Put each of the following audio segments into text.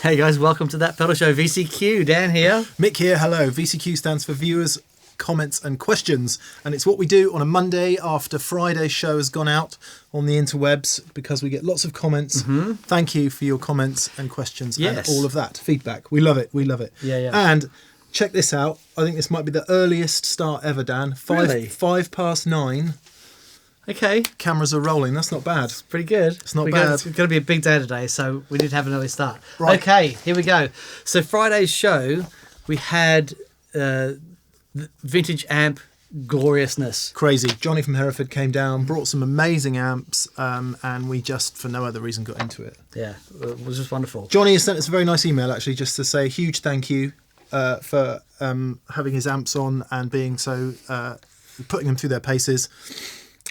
Hey guys, welcome to That Pedal Show. VCQ, Dan here. Mick here, hello. VCQ stands for Viewers, Comments and Questions. And it's what we do on a Monday after Friday's show has gone out on the interwebs because we get lots of comments. Mm-hmm. Thank you for your comments and questions and all of that. Feedback. We love it. We love it. Yeah. And check this out. I think this might be the earliest start ever, Dan. Really? 9:05. Okay. Cameras are rolling. That's not bad. It's pretty good. It's not bad. It's going to be a big day today, so we did have an early start. Right. Okay, here we go. So Friday's show, we had vintage amp gloriousness. Crazy. Johnny from Hereford came down, brought some amazing amps, and we just, for no other reason, got into it. Yeah, it was just wonderful. Johnny has sent us a very nice email, actually, just to say a huge thank you for having his amps on and being so, putting them through their paces.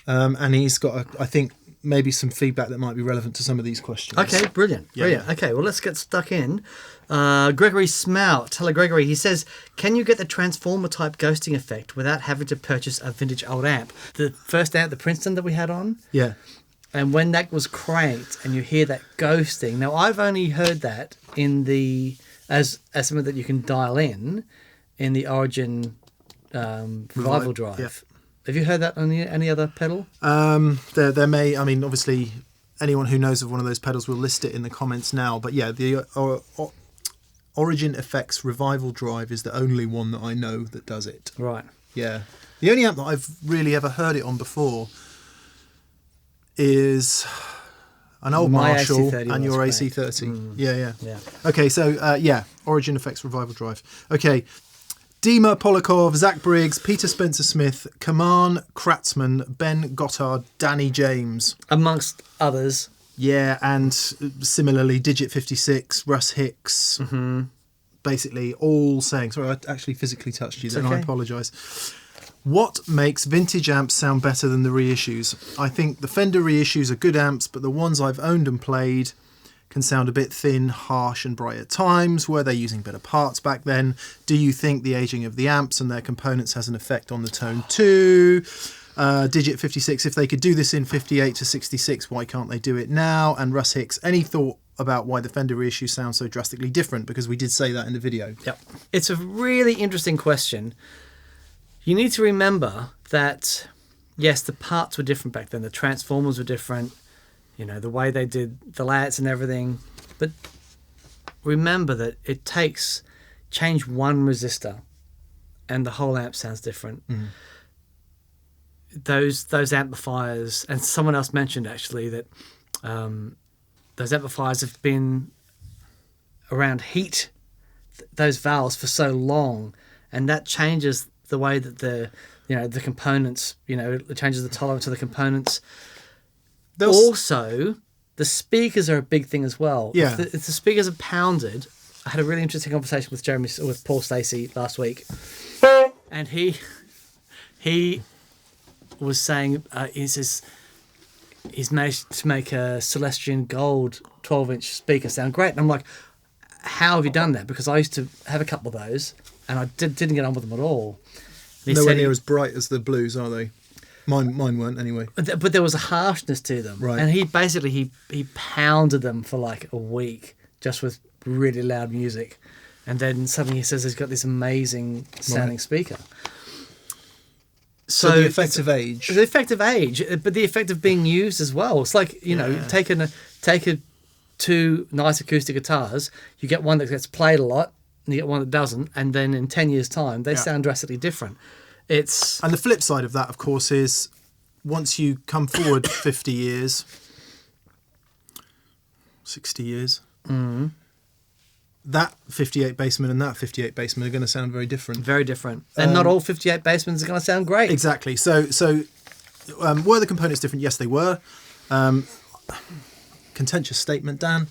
And he's got, I think, maybe some feedback that might be relevant to some of these questions. Okay, brilliant. Yeah. Okay, well, let's get stuck in. Gregory Smout. Hello, Gregory. He says, can you get the transformer-type ghosting effect without having to purchase a vintage old amp? The first amp, the Princeton that we had on, Yeah. and when that was cranked and you hear that ghosting. Now, I've only heard that in the as something that you can dial in the Origin Revival Drive. Yeah. Have you heard that on any other pedal? There may, I mean, obviously, anyone who knows of one of those pedals will list it in the comments now. But yeah, the Origin Effects Revival Drive is the only one that I know that does it. Right. Yeah. The only amp that I've really ever heard it on before is an old My Marshall AC30 and was your great. AC30. Yeah. Yeah. Okay, so Origin Effects Revival Drive. Okay. Dima Polakov, Zach Briggs, Peter Spencer-Smith, Kaman Kratzman, Ben Gottard, Danny James. Amongst others. Yeah, and similarly, Digit 56, Russ Hicks. Mm-hmm. Basically, all saying... Sorry, I actually physically touched you then. Okay. I apologise. What makes vintage amps sound better than the reissues? I think the Fender reissues are good amps, but the ones I've owned and played can sound a bit thin, harsh and bright at times. Were they using better parts back then? Do you think the aging of the amps and their components has an effect on the tone too? Digit 56, if they could do this in 58 to 66, why can't they do it now? And Russ Hicks, any thought about why the Fender reissue sounds so drastically different? Because we did say that in the video. Yep. It's a really interesting question. You need to remember that, yes, the parts were different back then. The transformers were different. You know, the way they did the layouts and everything. But remember that it takes, change one resistor and the whole amp sounds different. Mm. Those amplifiers, and someone else mentioned actually that those amplifiers have been around heat those valves for so long, and that changes the way that the components, it changes the tolerance of the components. Also, the speakers are a big thing as well. Yeah. If the speakers are pounded, I had a really interesting conversation with Paul Stacey last week, and he was saying he says he's managed to make a Celestion Gold 12-inch speaker sound great, and I'm like, how have you done that? Because I used to have a couple of those, and I didn't get on with them at all. Nowhere near as bright as the blues, are they? Mine weren't anyway. But there was a harshness to them. Right. And he basically, he pounded them for like a week just with really loud music. And then suddenly he says he's got this amazing sounding speaker. So the effect of age. The effect of age, but the effect of being used as well. It's like, take two nice acoustic guitars, you get one that gets played a lot, and you get one that doesn't, and then in 10 years' time, they sound drastically different. And the flip side of that, of course, is once you come forward 50 years, 60 years, that 58 bassman and that 58 bassman are going to sound very different. Very different. And not all 58 bassmans are going to sound great. Exactly. So were the components different? Yes, they were. Contentious statement, Dan.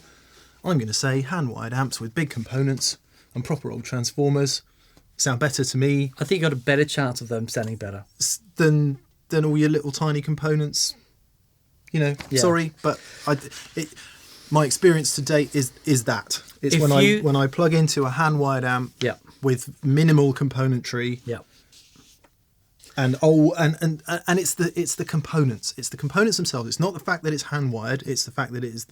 I'm going to say hand-wired amps with big components and proper old transformers sound better to me. I think you got a better chance of them sounding better than all your little tiny components. Sorry, but my experience to date is that it's when I plug into a hand wired amp with minimal componentry. Yeah. And it's the components. It's the components themselves. It's not the fact that it's hand wired. It's the fact that it is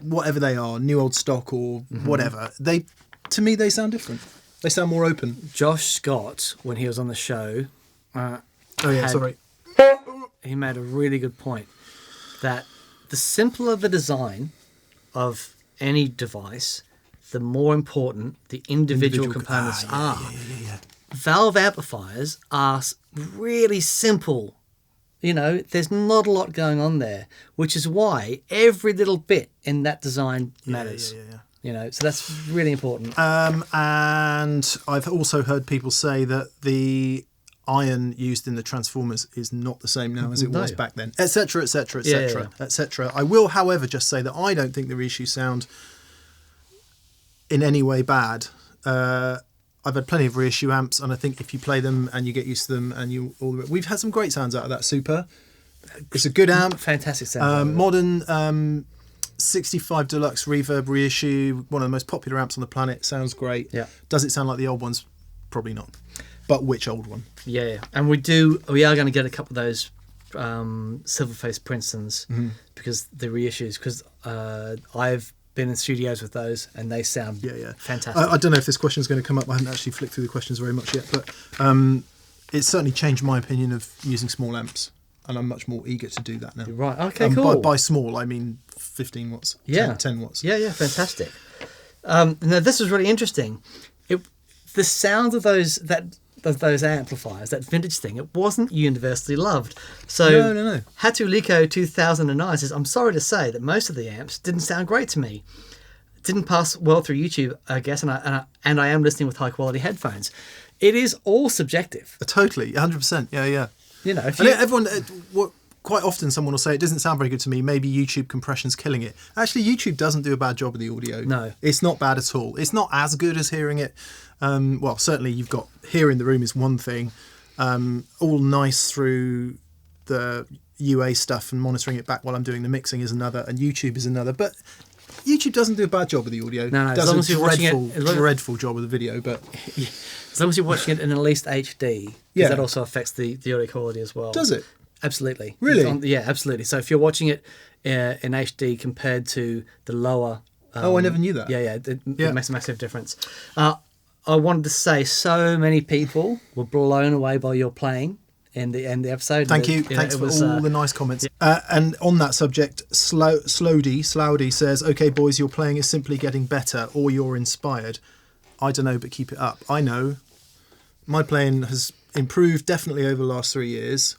whatever they are, new old stock or whatever, to me they sound different. They sound more open. Josh Scott, when he was on the show, he made a really good point that the simpler the design of any device, the more important the individual components are. Yeah. Valve amplifiers are really simple. There's not a lot going on there, which is why every little bit in that design matters. So that's really important. And I've also heard people say that the iron used in the transformers is not the same now as it was back then, etc., etc., etc., etc. I will, however, just say that I don't think the reissues sound in any way bad. I've had plenty of reissue amps, and I think if you play them and you get used to them, and we've had some great sounds out of that Super. It's a good amp, fantastic sound. Modern 65 Deluxe Reverb reissue, one of the most popular amps on the planet. Sounds great. Yeah. Does it sound like the old ones? Probably not. But which old one? Yeah. And we are going to get a couple of those silver-faced Princetons because the reissues. Because I've been in studios with those, and they sound fantastic. I don't know if this question is going to come up. I haven't actually flicked through the questions very much yet, but it's certainly changed my opinion of using small amps, and I'm much more eager to do that now. Right. Okay. Cool. By small, I mean 15 watts. 10 watts. Yeah. Fantastic. Now this was really interesting. The sound of those amplifiers, that vintage thing, it wasn't universally loved. So no. Hatuliko 2009 says, I'm sorry to say that most of the amps didn't sound great to me. It didn't pass well through YouTube, I guess, and I am listening with high quality headphones. It is all subjective. Totally, 100%. Yeah. Quite often someone will say, it doesn't sound very good to me, maybe YouTube compression's killing it. Actually, YouTube doesn't do a bad job of the audio. No. It's not bad at all. It's not as good as hearing it. Well, certainly you've got hearing the room is one thing. All nice through the UA stuff and monitoring it back while I'm doing the mixing is another, and YouTube is another. But YouTube doesn't do a bad job of the audio. No, it does a dreadful job of the video. But as long as you're watching it in at least HD, because that also affects the audio quality as well. Does it? Absolutely. Really? Absolutely. So if you're watching it in HD compared to the lower... I never knew that. It makes a massive difference. I wanted to say so many people were blown away by your playing in the episode. Thank you. Thanks for all the nice comments. And on that subject, Slowdy says, okay, boys, your playing is simply getting better, or you're inspired. I don't know, but keep it up. I know. My playing has improved definitely over the last 3 years,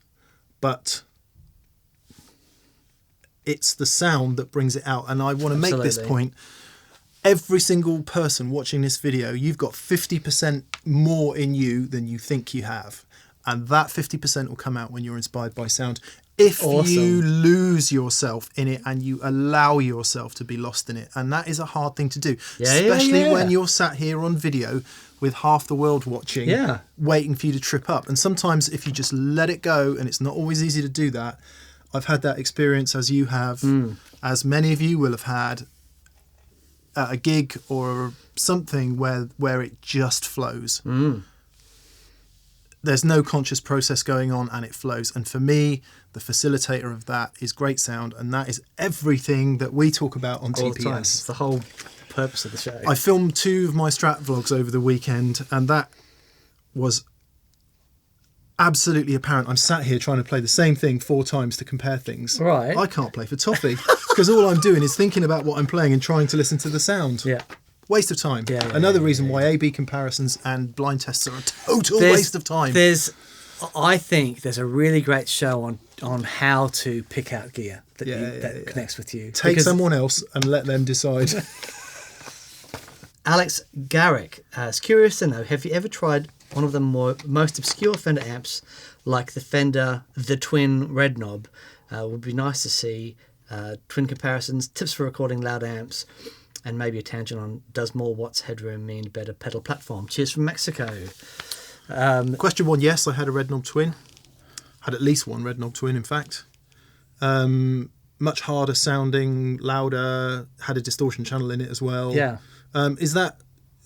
but it's the sound that brings it out. And I want to make this point. Every single person watching this video, you've got 50% more in you than you think you have. And that 50% will come out when you're inspired by sound. If you lose yourself in it and you allow yourself to be lost in it. And that is a hard thing to do. Especially when you're sat here on video with half the world watching, waiting for you to trip up. And sometimes if you just let it go, and it's not always easy to do that. I've had that experience as you have, as many of you will have had, at a gig or something where it just flows. There's no conscious process going on and it flows. And for me, the facilitator of that is great sound, and that is everything that we talk about on all TPS. The time. It's the whole purpose of the show. I filmed 2 of my Strat vlogs over the weekend, and that was absolutely apparent. I'm sat here trying to play the same thing 4 times to compare things. Right. I can't play for toffee because all I'm doing is thinking about what I'm playing and trying to listen to the sound. Yeah. Waste of time. Another reason why A/B comparisons and blind tests are a total waste of time. I think there's a really great show on how to pick out gear that connects with you. Take someone else and let them decide. Alex Garrick is curious to know, have you ever tried one of the most obscure Fender amps like the Fender The Twin Red Knob? Would be nice to see twin comparisons, tips for recording loud amps, and maybe a tangent on does more watts headroom mean better pedal platform? Cheers from Mexico. Question 1, yes, I had a Red Knob Twin. Had at least one Red Knob Twin, in fact. Much harder sounding, louder, had a distortion channel in it as well. Yeah. Is that,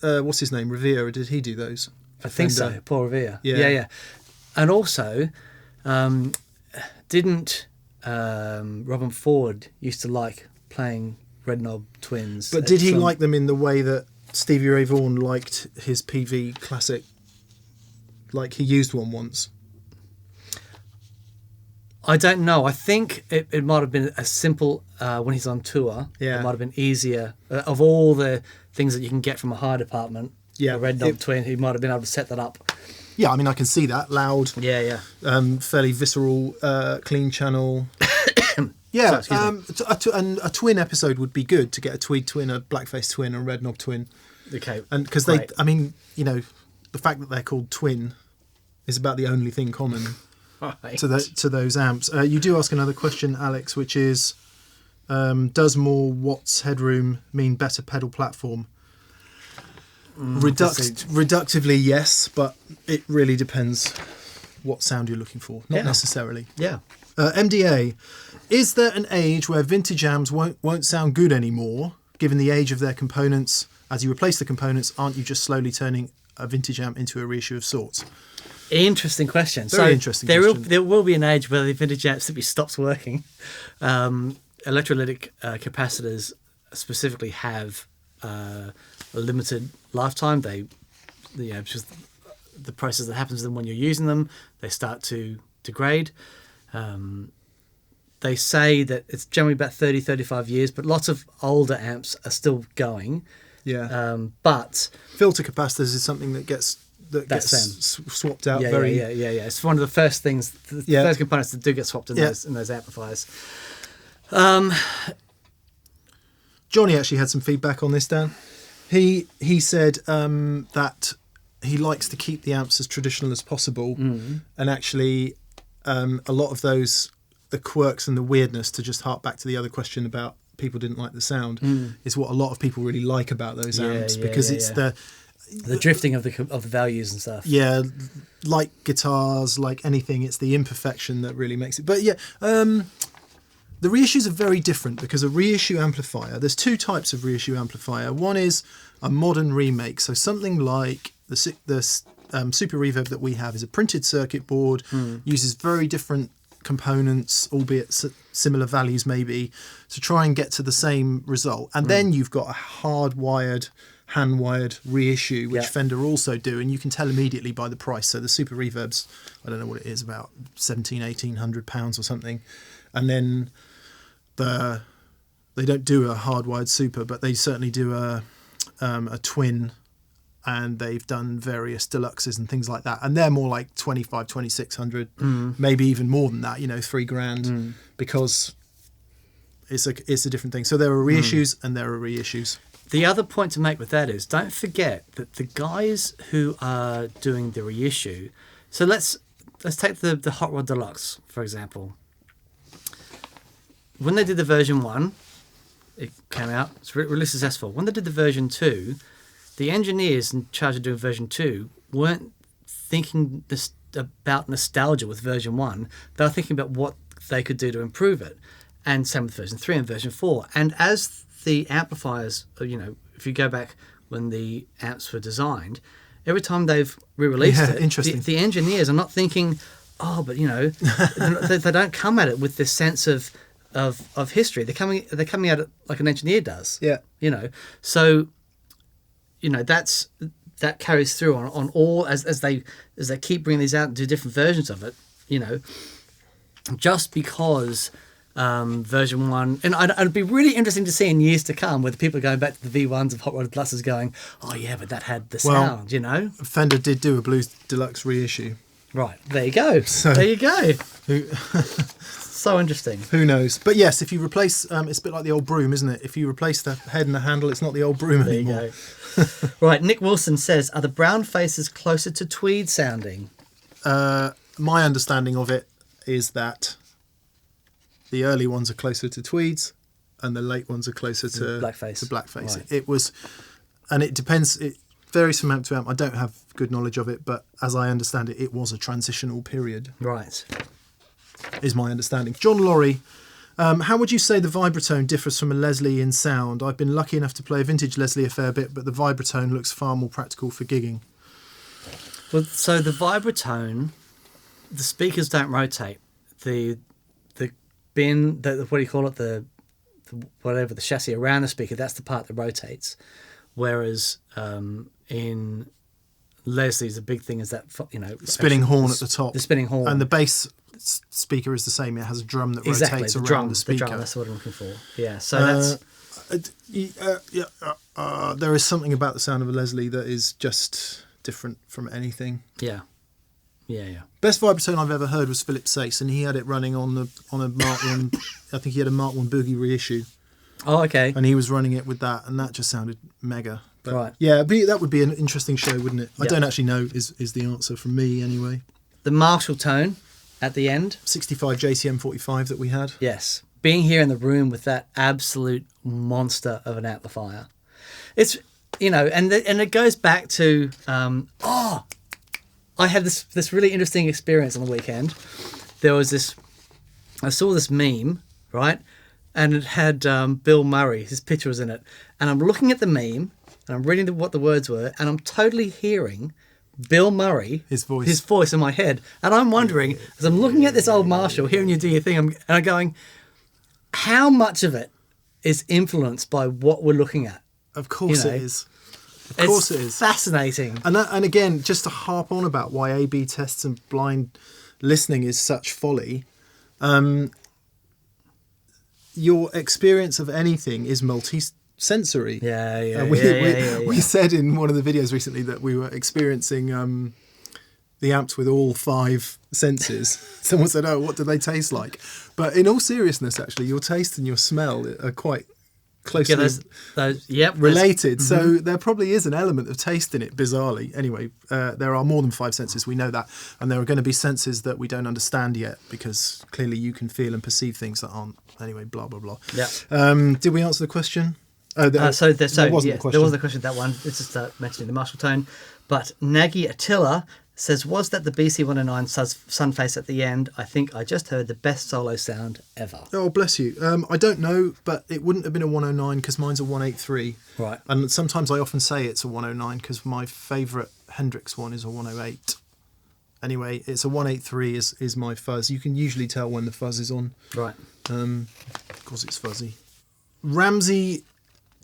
what's his name, Revere? Did he do those? I think so, Paul Revere. Yeah. And also, didn't Robin Ford used to like playing red knob twins. But did he like them in the way that Stevie Ray Vaughan liked his PV Classic? Like he used one once. I don't know. I think it might have been a simple, when he's on tour, Yeah. it might have been easier. Of all the things that you can get from a hire department, Yeah, a red knob twin, he might have been able to set that up. Yeah, I mean, I can see that. Loud, Yeah. fairly visceral, clean channel. Yeah, Sorry, a twin episode would be good to get a tweed twin, a blackface twin, a red knob twin. Okay. And because I mean, you know, the fact that they're called twin is about the only thing common Right. to those amps. You do ask another question, Alex, which is, does more watts headroom mean better pedal platform? Reductively, yes, but it really depends what sound you're looking for. Not necessarily. Yeah. MDA, is there an age where vintage amps won't sound good anymore, given the age of their components? As you replace the components, aren't you just slowly turning a vintage amp into a reissue of sorts? Interesting question. Very interesting question. There will be an age where the vintage amp simply stops working. Electrolytic capacitors specifically have a limited lifetime. Just the process that happens to them when you're using them, they start to degrade. They say that it's generally about 30, 35 years, but lots of older amps are still going. Yeah. But filter capacitors is something that gets swapped out Yeah. It's one of the first things, first components that do get swapped in those amplifiers. Johnny actually had some feedback on this, Dan. He said that he likes to keep the amps as traditional as possible, and actually a lot of the quirks and the weirdness, to just hark back to the other question about people didn't like the sound, is what a lot of people really like about those amps, because it's the drifting of the values and stuff. Yeah, like guitars, like anything, it's the imperfection that really makes it. But the reissues are very different, because a reissue amplifier, there's two types of reissue amplifier. One is a modern remake, so something like the Super Reverb that we have is a printed circuit board, uses very different components, albeit similar values maybe, to try and get to the same result. And then you've got a hardwired, hand-wired reissue, which Fender also do, and you can tell immediately by the price. So the Super Reverb's, I don't know what it is, about £1,700-1,800 or something. And then they don't do a hardwired Super, but they certainly do a twin, and they've done various deluxes and things like that, and they're more like 2,500-2,600, maybe even more than that, $3,000, because it's a different thing. So there are reissues and there are reissues. The other point to make with that is, don't forget that the guys who are doing the reissue, so let's take the Hot Rod Deluxe, for example. When they did the version 1, it came out, it's really successful. When they did the version 2, the engineers in charge of doing version 2 weren't thinking about nostalgia with version 1. They were thinking about what they could do to improve it. And same with version 3 and version 4. And as the amplifiers, if you go back when the amps were designed, every time they've re-released it, the engineers are not thinking, but they don't come at it with this sense of history. They're coming at it like an engineer does. Yeah. So that carries through on all as they keep bringing these out and do different versions of it. Just because version 1, and it'd be really interesting to see in years to come whether people are going back to the V1s of Hot Rod Pluses going, oh yeah, but that had the sound. Fender did do a Blues Deluxe reissue. Right, there you go. There you go. So interesting. Who knows? But yes, if you replace, it's a bit like the old broom, isn't it? If you replace the head and the handle, it's not the old broom anymore. There you go. Right, Nick Wilson says, are the brown faces closer to tweed sounding? My understanding of it is that the early ones are closer to tweeds and the late ones are closer to blackface. Right. It was, and it depends, it varies from amp to amp. I don't have good knowledge of it, but as I understand it, it was a transitional period. Right. Is my understanding. John Laurie, how would you say the vibratone differs from a Leslie in sound? I've been lucky enough to play a vintage Leslie a fair bit, but the vibratone looks far more practical for gigging. Well, so the vibratone, the speakers don't rotate. The bin, what do you call it? The whatever the chassis around the speaker, that's the part that rotates. Whereas in Leslie's, the big thing is that spinning horn at the top, the spinning horn, and the bass speaker is the same. It has a drum that rotates around the speaker. The drum, that's what I'm looking for. Yeah, so there is something about the sound of a Leslie that is just different from anything. Yeah. Best vibratone I've ever heard was Philip Sace, and he had it running on a Mark One. I think he had a Mark One Boogie reissue. Oh, okay. And he was running it with that, and that just sounded mega. But right. Yeah, that would be an interesting show, wouldn't it? I don't actually know is the answer from me anyway. The Marshall tone at the end. 65 JCM 45 that we had. Yes. Being here in the room with that absolute monster of an amplifier. It's, and it goes back to, I had this really interesting experience on the weekend. There was I saw this meme, right? And it had Bill Murray, his picture was in it. And I'm looking at the meme, and I'm reading what the words were, and I'm totally hearing Bill Murray, his voice in my head. And I'm wondering, as I'm looking at this old Marshall, hearing you do your thing, I'm going, how much of it is influenced by what we're looking at? Of course it is. Of course it is. Fascinating. And again, just to harp on about why A/B tests and blind listening is such folly, your experience of anything is multi-sensory. We said in one of the videos recently that we were experiencing the amps with all 5 senses. Someone said, "Oh, what do they taste like?" But in all seriousness, actually, your taste and your smell are quite closely related. So there probably is an element of taste in it, bizarrely. Anyway, there are more than 5 senses, we know that. And there are going to be senses that we don't understand yet, because clearly you can feel and perceive things that aren't. Anyway, blah, blah, blah. Yeah. Did we answer the question? There wasn't a question. There wasn't a question, that one. It's just mentioning the Marshall tone. But Nagy Attila says, was that the BC109 Sunface at the end? I think I just heard the best solo sound ever. Oh, bless you. I don't know, but it wouldn't have been a 109 because mine's a 183. Right. And sometimes I often say it's a 109 because my favourite Hendrix one is a 108. Anyway, it's a 183 is my fuzz. You can usually tell when the fuzz is on. Right. Because it's fuzzy. Ramsey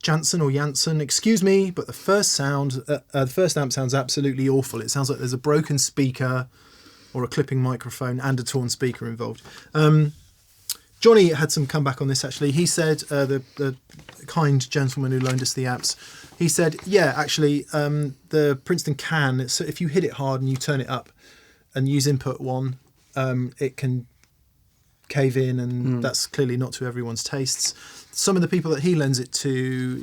Jansen, excuse me, but the first amp sounds absolutely awful. It sounds like there's a broken speaker or a clipping microphone and a torn speaker involved. Johnny had some comeback on this, actually. He said, the kind gentleman who loaned us the amps, he said, yeah, actually, the Princeton can, so if you hit it hard and you turn it up and use input 1, it can cave in, and that's clearly not to everyone's tastes. Some of the people that he lends it to,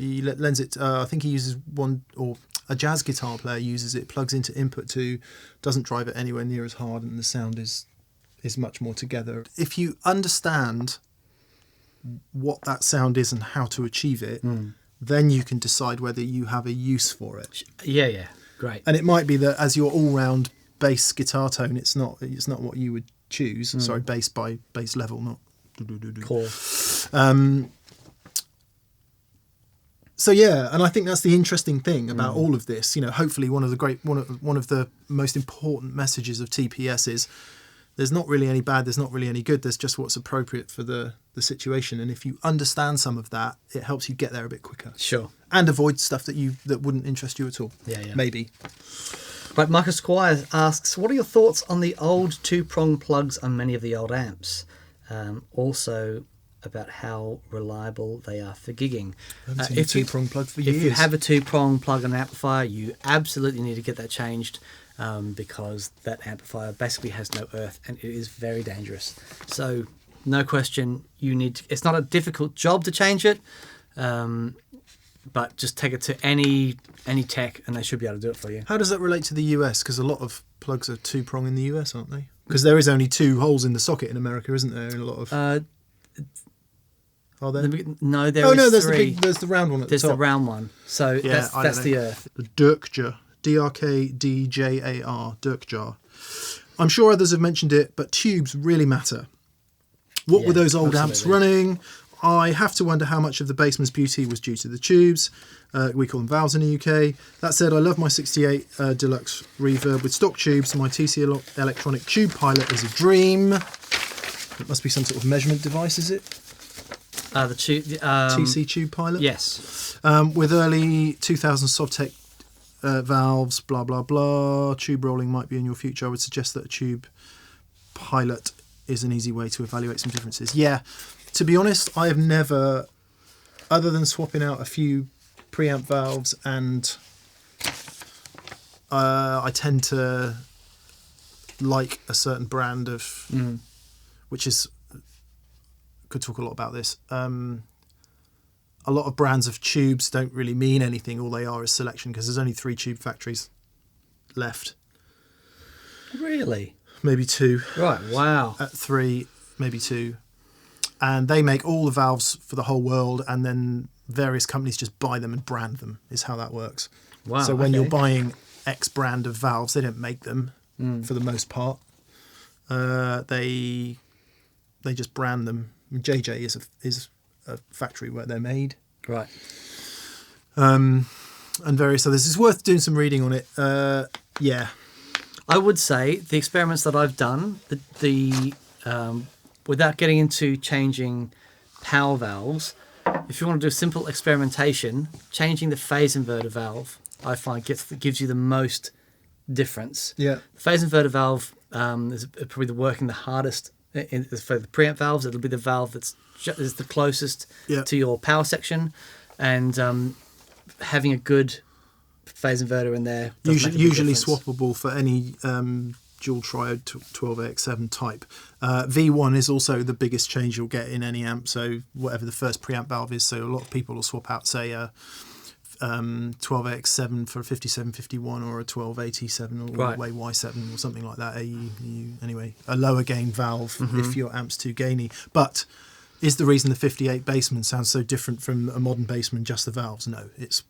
I think he uses one, or a jazz guitar player uses it, plugs into input 2, doesn't drive it anywhere near as hard, and the sound is much more together. If you understand what that sound is and how to achieve it, then you can decide whether you have a use for it. Yeah, great. And it might be that as your all-round bass guitar tone, it's not what you would choose. Sorry, bass by bass level, not Cool. So yeah, and I think that's the interesting thing about all of this. Hopefully one of the most important messages of TPS is there's not really any bad, there's not really any good. There's just what's appropriate for the situation. And if you understand some of that, it helps you get there a bit quicker. Sure. And avoid stuff that wouldn't interest you at all. Yeah. Maybe. Right, Marcus Squire asks, what are your thoughts on the old 2-prong plugs on many of the old amps? Also about how reliable they are for gigging. If you have a 2-prong plug on an amplifier, you absolutely need to get that changed, because that amplifier basically has no earth and it is very dangerous. So no question, it's not a difficult job to change it, but just take it to any tech and they should be able to do it for you. How does that relate to the US? Because a lot of plugs are 2-prong in the US, aren't they? Because there is only 2 holes in the socket in America, isn't there? In a lot of... Are there? No, there's 3. There's the round one at the top. There's the round one. So yeah, that's the earth. The Dirkjar. DRKDJAR. Dirkjar. I'm sure others have mentioned it, but tubes really matter. What were those old amps running? I have to wonder how much of the bassman's beauty was due to the tubes. We call them valves in the UK. That said, I love my 68 Deluxe Reverb with stock tubes. My TC Electronic Tube Pilot is a dream. It must be some sort of measurement device, is it? The tube. TC Tube Pilot. Yes. With early 2000 Sovtech valves, blah, blah, blah. Tube rolling might be in your future. I would suggest that a Tube Pilot is an easy way to evaluate some differences. Yeah, to be honest, I have never, other than swapping out a few preamp valves, and I tend to like a certain brand of, which is, could talk a lot about this. A lot of brands of tubes don't really mean anything. All they are is selection, because there's only 3 tube factories left. Really? Maybe 2. Right. Wow. At 3, maybe 2. And they make all the valves for the whole world, and then various companies just buy them and brand them, is how that works. Wow. So when you're buying X brand of valves, they don't make them for the most part. They just brand them. JJ is a factory where they're made. Right. And various others. It's worth doing some reading on it. Yeah. I would say the experiments that I've done, without getting into changing power valves, if you want to do simple experimentation, changing the phase inverter valve, I find gives you the most difference. Yeah. The phase inverter valve is probably working the hardest for the preamp valves. It'll be the valve that's is the closest to your power section, and having a good phase inverter in there usually swappable for any dual triode 12AX7 type. V1 is also the biggest change you'll get in any amp, so whatever the first preamp valve is. So a lot of people will swap out, say, 12AX7 for a 5751 or a 12AT7 or Y7 or something like that. Anyway, a lower gain valve if your amp's too gainy. But is the reason the 58 Bassman sounds so different from a modern Bassman just the valves? No, it's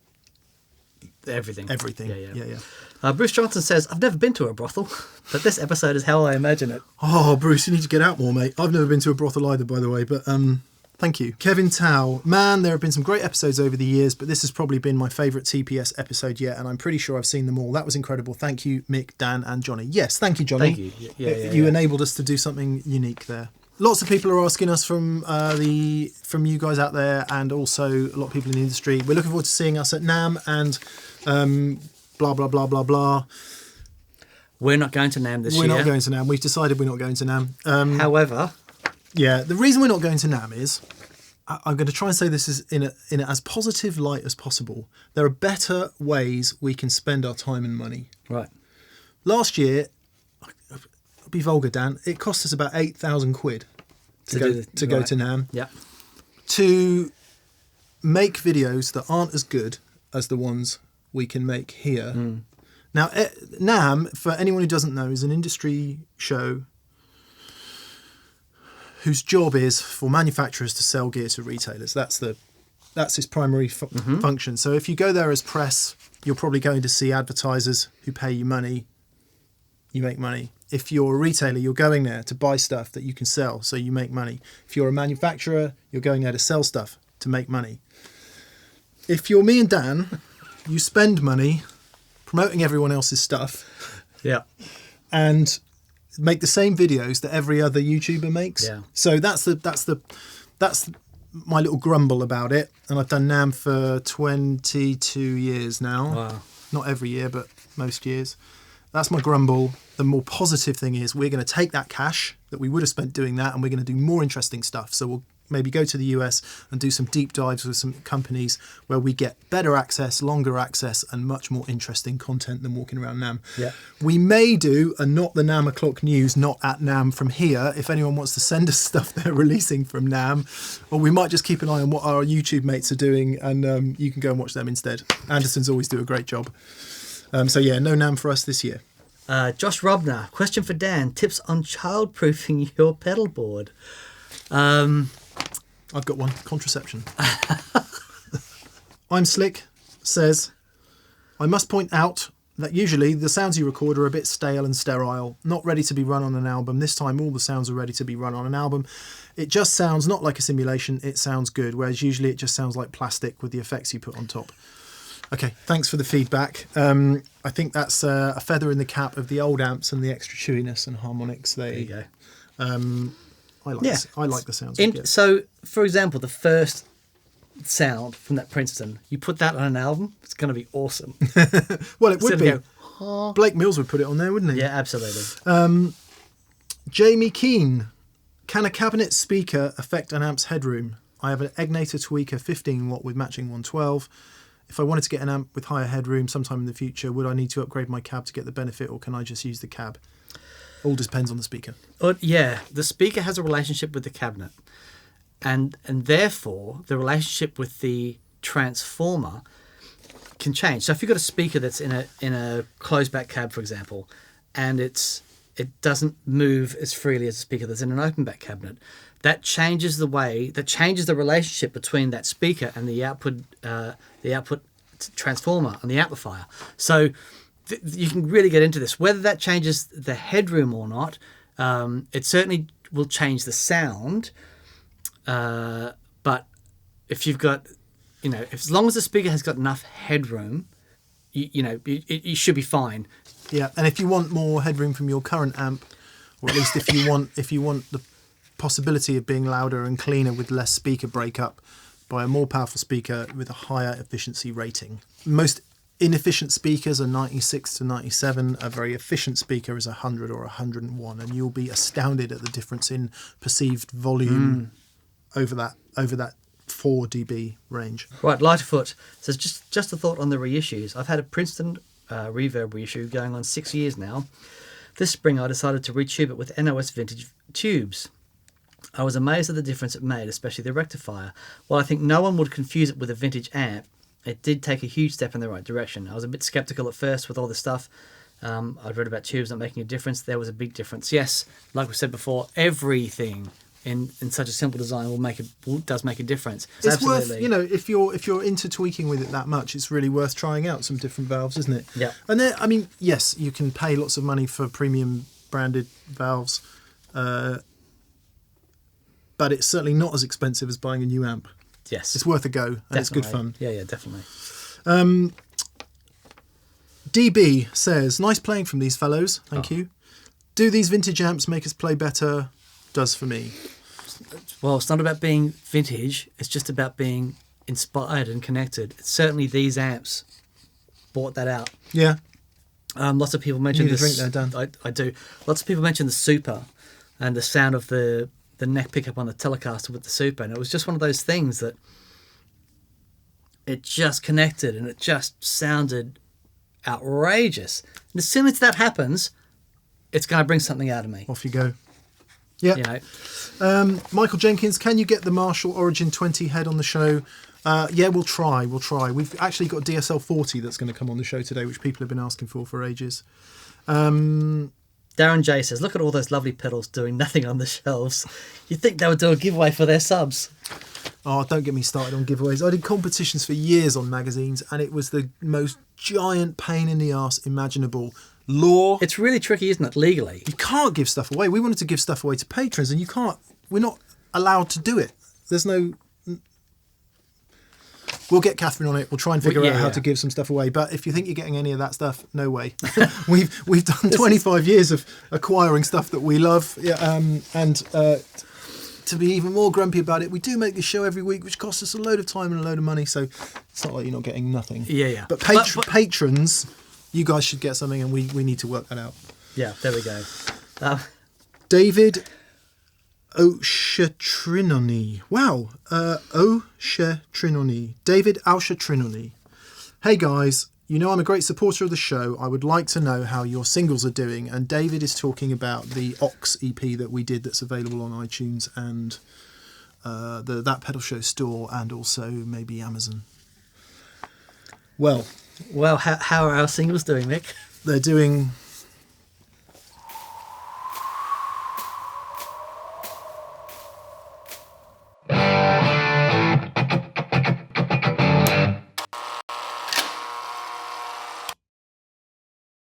everything. Yeah. Bruce Johnson says, I've never been to a brothel, but this episode is how I imagine it. Oh, Bruce, you need to get out more, mate. I've never been to a brothel either, by the way, but thank you. Kevin Tao, man, there have been some great episodes over the years, but this has probably been my favourite TPS episode yet, and I'm pretty sure I've seen them all. That was incredible. Thank you, Mick, Dan, and Johnny. Yes, thank you, Johnny. Thank you. You enabled us to do something unique there. Lots of people are asking us from you guys out there, and also a lot of people in the industry. We're looking forward to seeing us at NAMM and blah, blah, blah, blah, blah. We're not going to NAMM this year. We're not going to NAMM. We've decided we're not going to NAMM. However... Yeah, the reason we're not going to NAMM is, I'm going to try and say this is in as positive light as possible. There are better ways we can spend our time and money. Right. Last year, I'll be vulgar, Dan, it cost us about 8,000 quid to go to NAMM. Yeah. To make videos that aren't as good as the ones we can make here. Now, NAMM, for anyone who doesn't know, is an industry show whose job is for manufacturers to sell gear to retailers. That's its primary function. So if you go there as press, you're probably going to see advertisers who pay you money. You make money. If you're a retailer, you're going there to buy stuff that you can sell, so you make money. If you're a manufacturer, you're going there to sell stuff to make money. If you're me and Dan, you spend money promoting everyone else's stuff. Yeah. And make the same videos that every other YouTuber makes. Yeah. So that's my little grumble about it. And I've done NAMM for 22 years now. Wow. Not every year, but most years. That's my grumble. The more positive thing is we're going to take that cash that we would have spent doing that, and we're going to do more interesting stuff. So we'll maybe go to the US and do some deep dives with some companies where we get better access, longer access, and much more interesting content than walking around NAMM. Yeah. We may do a Not the NAMM O'Clock News, not at NAMM from here, if anyone wants to send us stuff they're releasing from NAMM. Or we might just keep an eye on what our YouTube mates are doing, and you can go and watch them instead. Andersons always do a great job. So yeah, no NAMM for us this year. Josh Robner, question for Dan. Tips on childproofing your pedal board. I've got one. Contraception. I'm Slick says, I must point out that usually the sounds you record are a bit stale and sterile, not ready to be run on an album. This time all the sounds are ready to be run on an album. It just sounds not like a simulation, it sounds good, whereas usually it just sounds like plastic with the effects you put on top. Okay, thanks for the feedback. I think that's a feather in the cap of the old amps and the extra chewiness and harmonics. There you go. I like Yeah. I like the sounds. we get. So, for example, the first sound from that Princeton, you put that on an album, it's going to be awesome. Well, it would be. Go, Blake Mills would put it on there, wouldn't he? yeah, absolutely. Jamie Keane. Can a cabinet speaker affect an amp's headroom? I have an Egnator tweaker 15 watt with matching 112. If I wanted to get an amp with higher headroom sometime in the future, would I need to upgrade my cab to get the benefit, or can I just use the cab? All depends on the speaker. Yeah, the speaker has a relationship with the cabinet, and therefore the relationship with the transformer can change. So if you've got a speaker that's in a closed back cab, for example, and it doesn't move as freely as a speaker that's in an open back cabinet, that changes the relationship between that speaker and the output transformer and the amplifier. So you can really get into this. Whether that changes the headroom or not, it certainly will change the sound. But if you've got, as long as the speaker has got enough headroom, you should be fine. Yeah, and if you want more headroom from your current amp, or at least if you want the possibility of being louder and cleaner with less speaker breakup, by a more powerful speaker with a higher efficiency rating. Most inefficient speakers are 96 to 97. A very efficient speaker is 100 or 101, and you'll be astounded at the difference in perceived volume over that 4 dB range. Right, Lighterfoot says, just a thought on the reissues. I've had a Princeton reverb reissue going on 6 years now. This spring I decided to retube it with NOS vintage tubes. I was amazed at the difference it made, especially the rectifier. While I think no one would confuse it with a vintage amp, it did take a huge step in the right direction. I was a bit sceptical at first with all this stuff. I'd read about tubes not making a difference. There was a big difference. Yes, like we said before, everything in such a simple design does make a difference. It's Absolutely. worth, if you're into tweaking with it that much, it's really worth trying out some different valves, isn't it? Yeah. And then, yes, you can pay lots of money for premium branded valves, but it's certainly not as expensive as buying a new amp. Yes. It's worth a go, and Definitely. it's good fun. Yeah, definitely. DB says, nice playing from these fellows. Thank you. Do these vintage amps make us play better? Does for me. Well, it's not about being vintage. It's just about being inspired and connected. Certainly these amps brought that out. Yeah. Lots of people mention You need this. a drink there, Dan. I do. Lots of people mention the Super and the sound of the neck pickup on the Telecaster with the Super, and it was just one of those things that it just connected and it just sounded outrageous. And as soon as that happens, it's going to bring something out of me. Off you go. Yeah. Michael Jenkins, can you get the Marshall Origin 20 head on the show? Yeah, we'll try. We've actually got DSL 40 that's going to come on the show today, which people have been asking for ages. Darren J says, look at all those lovely pedals doing nothing on the shelves. You'd think they would do a giveaway for their subs. Oh, don't get me started on giveaways. I did competitions for years on magazines, and it was the most giant pain in the arse imaginable. Law. It's really tricky, isn't it, legally? You can't give stuff away. We wanted to give stuff away to patrons, and we're not allowed to do it. There's no... We'll get Catherine on it. We'll try and figure out how to give some stuff away. But if you think you're getting any of that stuff, no way. We've done 25 years of acquiring stuff that we love. Yeah, and to be even more grumpy about it, we do make this show every week, which costs us a load of time and a load of money. So it's not like you're not getting nothing. Yeah. But patrons, you guys should get something, and we need to work that out. Yeah, there we go. David Oshetrinoni. Wow. Oshetrinoni. David Oshetrinoni. Hey guys, you know I'm a great supporter of the show. I would like to know how your singles are doing. And David is talking about the Ox EP that we did that's available on iTunes and That Pedal Show store, and also maybe Amazon. Well, how are our singles doing, Mick? They're doing